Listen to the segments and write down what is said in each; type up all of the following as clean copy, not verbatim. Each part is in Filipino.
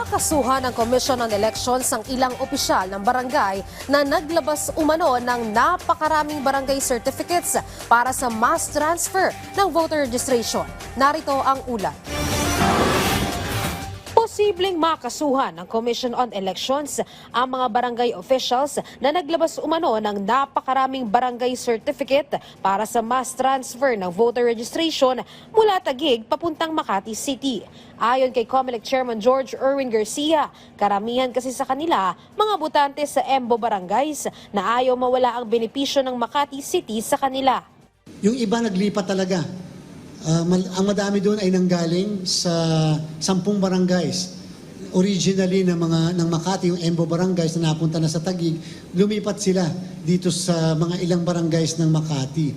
Nakasuhan ng Commission on Elections ang ilang opisyal ng barangay na naglabas umano ng napakaraming barangay certificates para sa mass transfer ng voter registration. Narito ang ulat. Posibleng makasuhan ng Commission on Elections ang mga barangay officials na naglabas umano ng napakaraming barangay certificate para sa mass transfer ng voter registration mula Taguig papuntang Makati City. Ayon kay COMELEC Chairman George Erwin Garcia, karamihan kasi sa kanila mga botante sa EMBO barangays na ayaw mawala ang benepisyo ng Makati City sa kanila. Yung iba naglipat talaga. Ang madami doon ay nanggaling sa 10 barangays. Originally ng Makati, yung EMBO barangays na napunta na sa Taguig, lumipat sila dito sa mga ilang barangays ng Makati.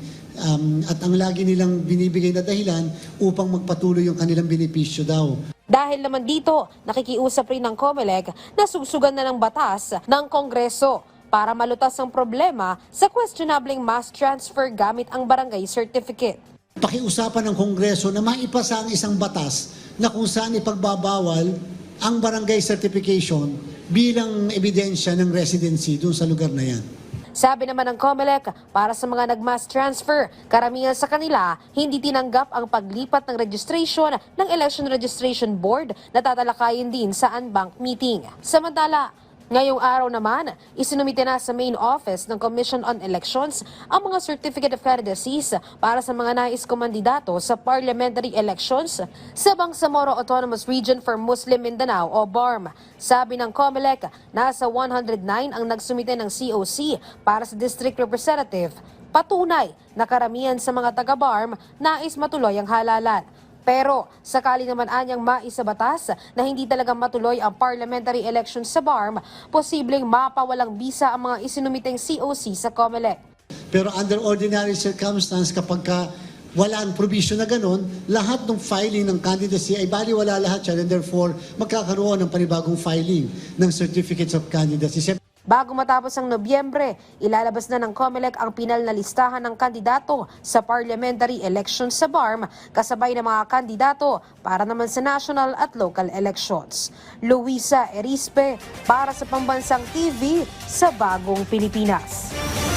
At ang lagi nilang binibigay na dahilan upang magpatuloy yung kanilang benepisyo daw. Dahil naman dito, nakikiusap rin ng COMELEC na sugsugan na ng batas ng Kongreso para malutas ang problema sa questionableng mass transfer gamit ang barangay certificate. Pakiusapan ng Kongreso na maipasa ang isang batas na kung saan ipagbabawal ang barangay certification bilang ebidensya ng residency doon sa lugar na yan. Sabi naman ng COMELEC, para sa mga nag-mass transfer, karamihan sa kanila hindi tinanggap ang paglipat ng registration ng Election Registration Board na tatalakayin din sa unbanked meeting. Samantala, ngayong araw naman, isinumite na sa main office ng Commission on Elections ang mga Certificate of Candidacies para sa mga nais kumandidato sa parliamentary elections sa Bangsamoro Autonomous Region for Muslim Mindanao o BARM. Sabi ng COMELEC, nasa 109 ang nagsumite ng COC para sa district representative. Patunay na karamihan sa mga taga-BARM nais matuloy ang halalan. Pero sakali naman anyang maisabatas na hindi talaga matuloy ang parliamentary election sa BARM, posibleng mapawalang bisa ang mga isinumiteng COC sa COMELEC. Pero under ordinary circumstance, kapag wala ang provision na ganun, lahat ng filing ng candidacy ay baliwala lahat siya, and therefore magkakaroon ng panibagong filing ng certificates of candidacy. Bago matapos ang Nobyembre, ilalabas na ng COMELEC ang pinal na listahan ng kandidato sa parliamentary elections sa BARM, kasabay ng mga kandidato para naman sa national at local elections. Luisa Erispe para sa Pambansang TV sa Bagong Pilipinas.